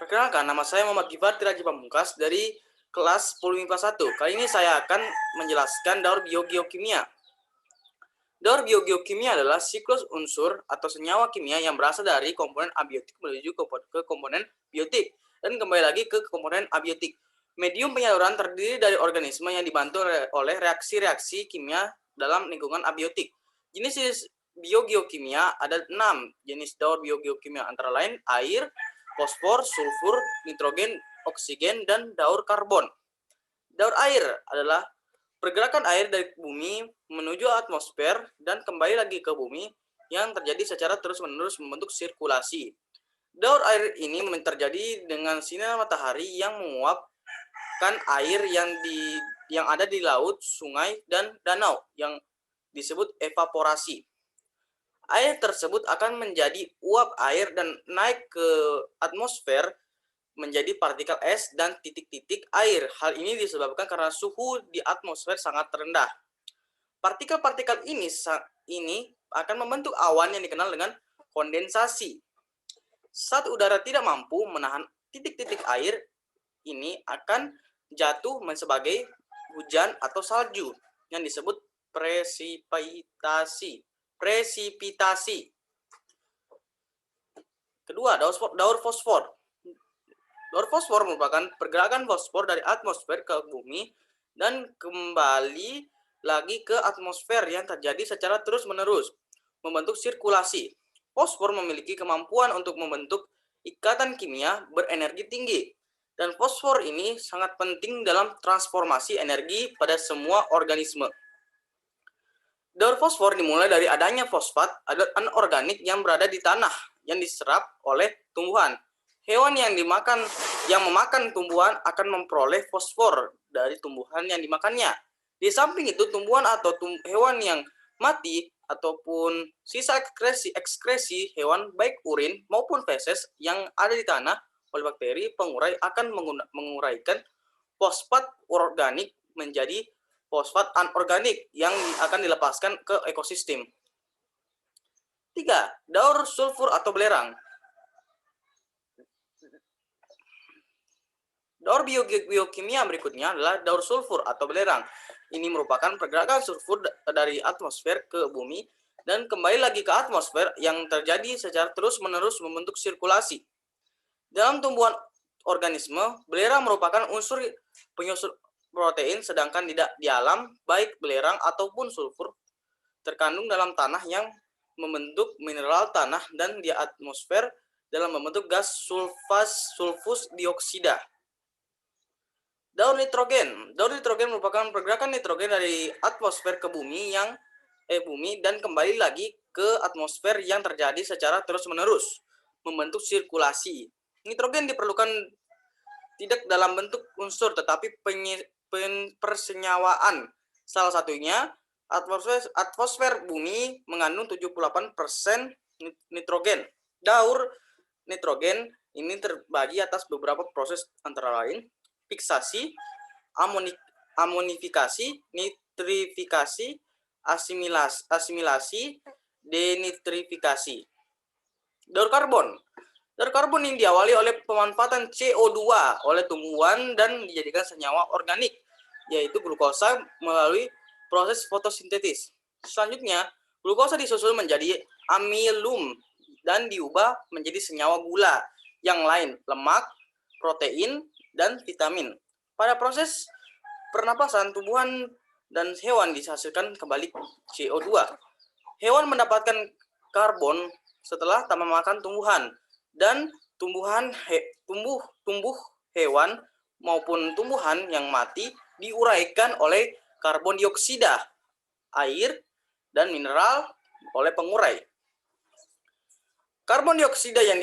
Perkenalkan, nama saya Muhammad Gifar Tiraji Pamungkas dari kelas 10 MIPA 1. Kali ini saya akan menjelaskan daur biogeokimia. Daur biogeokimia adalah siklus unsur atau senyawa kimia yang berasal dari komponen abiotik menuju ke komponen biotik dan kembali lagi ke komponen abiotik. Medium penyaluran terdiri dari organisme yang dibantu oleh reaksi-reaksi kimia dalam lingkungan abiotik. Jenis biogeokimia ada 6 jenis daur biogeokimia, antara lain air, fosfor, sulfur, nitrogen, oksigen, dan daur karbon. Daur air adalah pergerakan air dari bumi menuju atmosfer dan kembali lagi ke bumi yang terjadi secara terus-menerus membentuk sirkulasi. Daur air ini terjadi dengan sinar matahari yang menguapkan air yang ada di laut, sungai, dan danau yang disebut evaporasi. Air tersebut akan menjadi uap air dan naik ke atmosfer menjadi partikel es dan titik-titik air. Hal ini disebabkan karena suhu di atmosfer sangat rendah. Partikel-partikel ini akan membentuk awan yang dikenal dengan kondensasi. Saat udara tidak mampu menahan titik-titik air, ini akan jatuh sebagai hujan atau salju yang disebut presipitasi. Kedua, daur fosfor. Daur fosfor merupakan pergerakan fosfor dari atmosfer ke bumi dan kembali lagi ke atmosfer yang terjadi secara terus-menerus, membentuk sirkulasi. Fosfor memiliki kemampuan untuk membentuk ikatan kimia berenergi tinggi, dan fosfor ini sangat penting dalam transformasi energi pada semua organisme. Daur fosfor dimulai dari adanya fosfat anorganik yang berada di tanah yang diserap oleh tumbuhan. Hewan yang memakan tumbuhan akan memperoleh fosfor dari tumbuhan yang dimakannya. Di samping itu, tumbuhan atau hewan yang mati ataupun sisa ekskresi hewan baik urin maupun feses yang ada di tanah oleh bakteri pengurai akan menguraikan fosfat organik menjadi fosfat anorganik yang akan dilepaskan ke ekosistem. 3. Daur sulfur atau belerang. Daur biokimia berikutnya adalah daur sulfur atau belerang. Ini merupakan pergerakan sulfur dari atmosfer ke bumi dan kembali lagi ke atmosfer yang terjadi secara terus-menerus membentuk sirkulasi. Dalam tumbuhan organisme, belerang merupakan unsur penyusun protein, sedangkan di alam, baik belerang ataupun sulfur terkandung dalam tanah yang membentuk mineral tanah dan di atmosfer dalam membentuk gas sulfus dioksida. Daur nitrogen. Daur nitrogen merupakan pergerakan nitrogen dari atmosfer ke bumi dan kembali lagi ke atmosfer yang terjadi secara terus-menerus membentuk sirkulasi. Nitrogen diperlukan tidak dalam bentuk unsur tetapi persenyawaan. Salah satunya atmosfer bumi mengandung 78% nitrogen. Daur nitrogen ini terbagi atas beberapa proses, antara lain fiksasi, amonifikasi, nitrifikasi, asimilasi, denitrifikasi. Daur karbon. Daur karbon ini diawali oleh pemanfaatan CO2 oleh tumbuhan dan dijadikan senyawa organik, yaitu glukosa melalui proses fotosintesis. Selanjutnya, glukosa disusul menjadi amilum dan diubah menjadi senyawa gula yang lain, lemak, protein, dan vitamin. Pada proses pernapasan, tumbuhan dan hewan dihasilkan kembali CO2. Hewan mendapatkan karbon setelah memakan tumbuhan, dan tumbuh hewan maupun tumbuhan yang mati diuraikan oleh karbon dioksida, air, dan mineral oleh pengurai. Karbon dioksida yang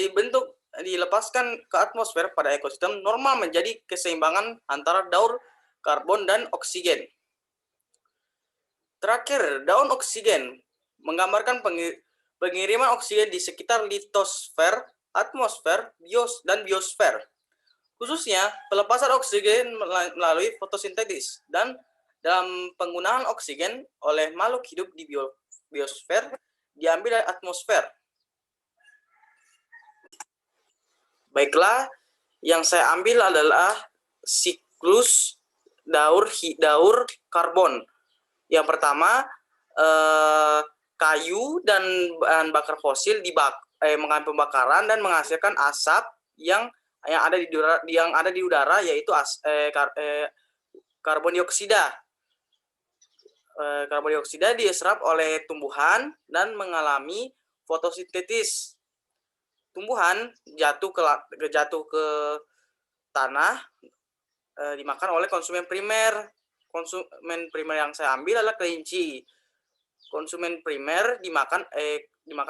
dilepaskan ke atmosfer pada ekosistem normal menjadi keseimbangan antara daur karbon dan oksigen. Terakhir, daun oksigen menggambarkan pengiriman oksigen di sekitar litosfer, atmosfer, dan biosfer. Khususnya, pelepasan oksigen melalui fotosintesis dan dalam penggunaan oksigen oleh makhluk hidup di biosfer diambil dari atmosfer. Baiklah, Yang saya ambil adalah siklus daur karbon. Yang pertama, kayu dan bahan bakar fosil mengalami pembakaran dan menghasilkan asap yang ada di udara yaitu karbon dioksida. Karbon dioksida diserap oleh tumbuhan dan mengalami fotosintesis. Tumbuhan jatuh ke tanah, dimakan oleh konsumen primer. Konsumen primer yang saya ambil adalah kelinci. Konsumen primer dimakan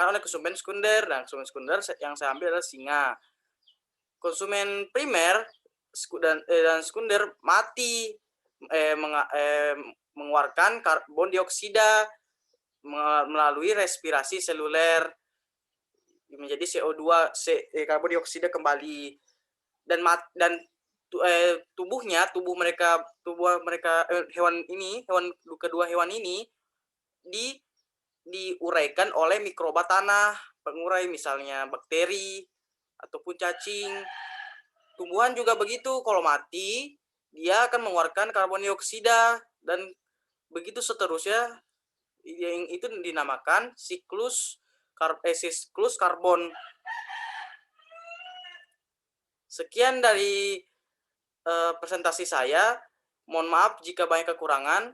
oleh konsumen sekunder, dan konsumen sekunder yang saya ambil adalah singa. Konsumen primer dan sekunder mati mengeluarkan karbon dioksida melalui respirasi seluler menjadi CO2, karbon dioksida kembali, dan kedua hewan ini diuraikan oleh mikroba tanah, pengurai misalnya bakteri ataupun cacing. Tumbuhan juga begitu, kalau mati dia akan mengeluarkan karbon dioksida dan begitu seterusnya. Yang itu dinamakan siklus karbon. Sekian dari presentasi saya. Mohon maaf jika banyak kekurangan.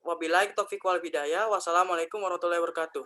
Wabillahi taufiq wal hidayah. Wassalamualaikum warahmatullahi wabarakatuh.